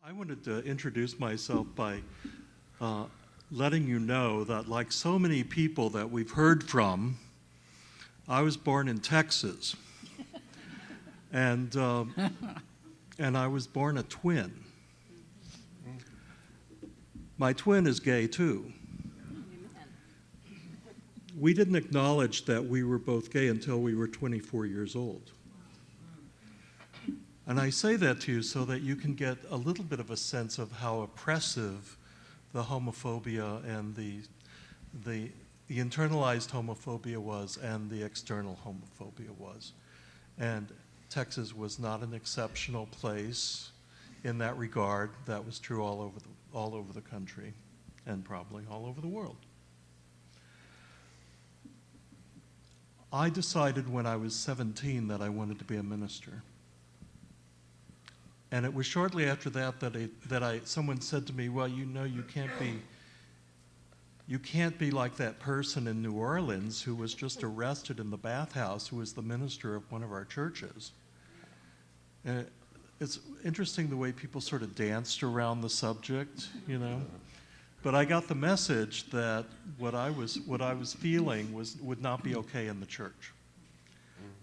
I wanted to introduce myself by letting you know that, like so many people that we've heard from, I was born in Texas, and I was born a twin. My twin is gay too. We didn't acknowledge that we were both gay until we were 24 years old. And I say that to you so that you can get a little bit of a sense of how oppressive the homophobia and the internalized homophobia was and the external homophobia was. And Texas was not an exceptional place in that regard. That was true all over the country and probably all over the world. I decided when I was 17 that I wanted to be a minister. And it was shortly after that someone said to me, well, you know, you can't be like that person in New Orleans who was just arrested in the bathhouse, who was the minister of one of our churches. And it's interesting the way people sort of danced around the subject, you know. But I got the message that what I was feeling would not be okay in the church.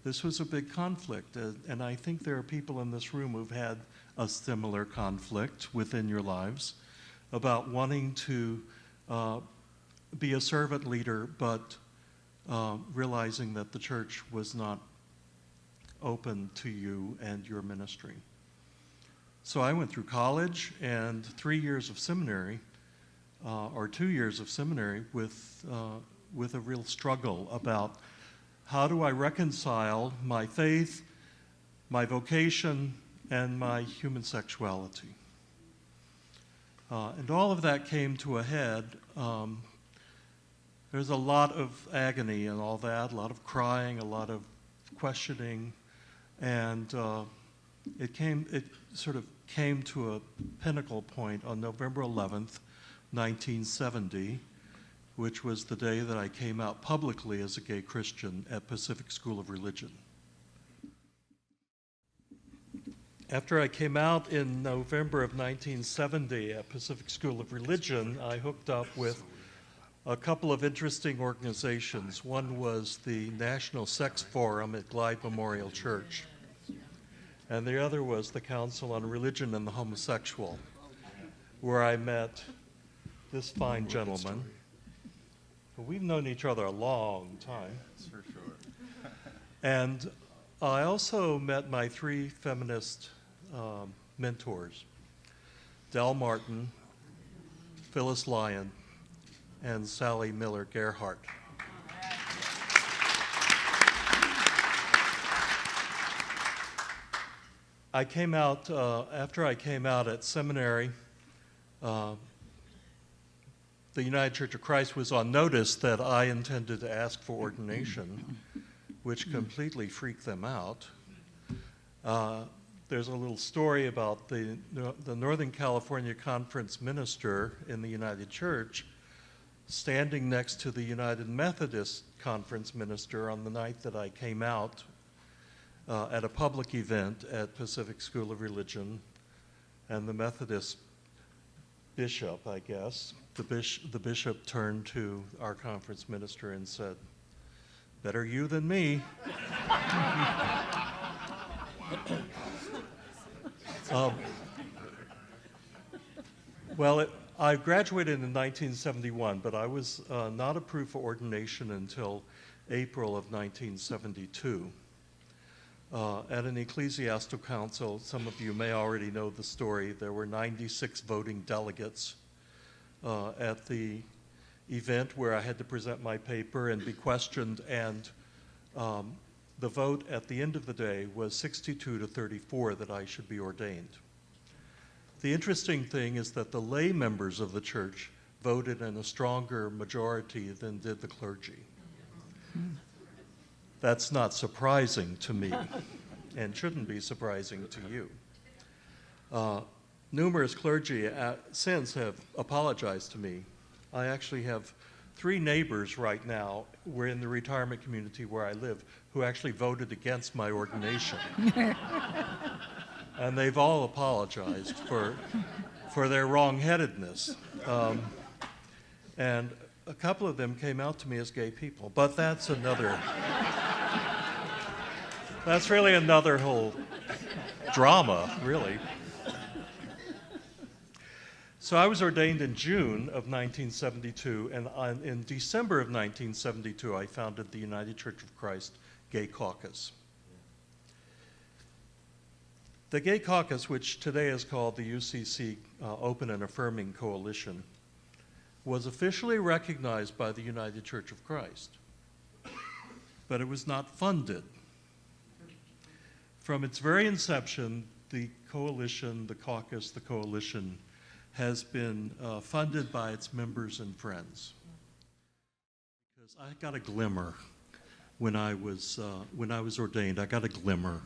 This was a big conflict, and I think there are people in this room who've had a similar conflict within your lives about wanting to be a servant leader, but realizing that the church was not open to you and your ministry. So I went through college and 3 years of seminary, or 2 years of seminary, with a real struggle about how do I reconcile my faith, my vocation, and my human sexuality. And all of that came to a head. There's a lot of agony and all that, a lot of crying, a lot of questioning, and it sort of came to a pinnacle point on November 11th, 1970, which was the day that I came out publicly as a gay Christian at Pacific School of Religion. After I came out in November of 1970 at Pacific School of Religion, I hooked up with a couple of interesting organizations. One was the National Sex Forum at Glide Memorial Church, and the other was the Council on Religion and the Homosexual, where I met this fine gentleman. We've known each other a long time. For sure. And I also met my three feminist mentors, Del Martin, Phyllis Lyon, and Sally Miller Gerhardt. I came out, after I came out at seminary, the United Church of Christ was on notice that I intended to ask for ordination, which completely freaked them out. There's a little story about the Northern California Conference minister in the United Church standing next to the United Methodist Conference minister on the night that I came out at a public event at Pacific School of Religion, and the Methodist bishop, I guess, the bishop turned to our conference minister and said, "Better you than me." I graduated in 1971, but I was not approved for ordination until April of 1972. At an ecclesiastical council, some of you may already know the story, there were 96 voting delegates at the event where I had to present my paper and be questioned, and the vote at the end of the day was 62 to 34 that I should be ordained. The interesting thing is that the lay members of the church voted in a stronger majority than did the clergy. That's not surprising to me and shouldn't be surprising to you. Numerous clergy since have apologized to me. I actually have 3 neighbors right now, we're in the retirement community where I live, who actually voted against my ordination. And they've all apologized for their wrong-headedness. And a couple of them came out to me as gay people, but that's really another whole drama, really. So I was ordained in June of 1972, and in December of 1972, I founded the United Church of Christ Gay Caucus. The Gay Caucus, which today is called the UCC Open and Affirming Coalition, was officially recognized by the United Church of Christ, but it was not funded. From its very inception, the coalition, the caucus, the coalition has been funded by its members and friends. Because I got a glimmer when I was ordained. I got a glimmer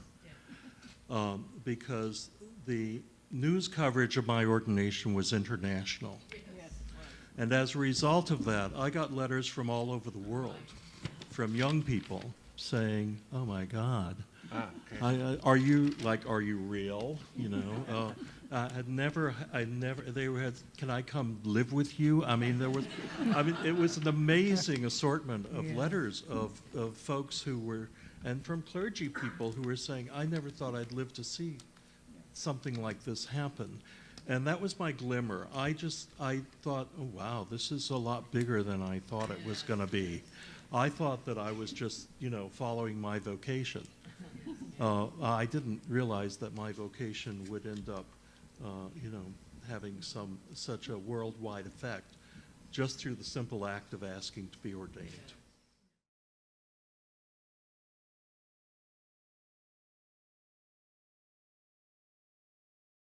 because the news coverage of my ordination was international. And as a result of that, I got letters from all over the world, from young people saying, "Oh my God, are you real?" You know, can I come live with you? It was an amazing assortment of letters of folks who were, and from clergy people who were saying, "I never thought I'd live to see something like this happen." And that was my glimmer. I thought, oh wow, this is a lot bigger than I thought it was going to be. I thought that I was just, following my vocation. I didn't realize that my vocation would end up, having such a worldwide effect just through the simple act of asking to be ordained.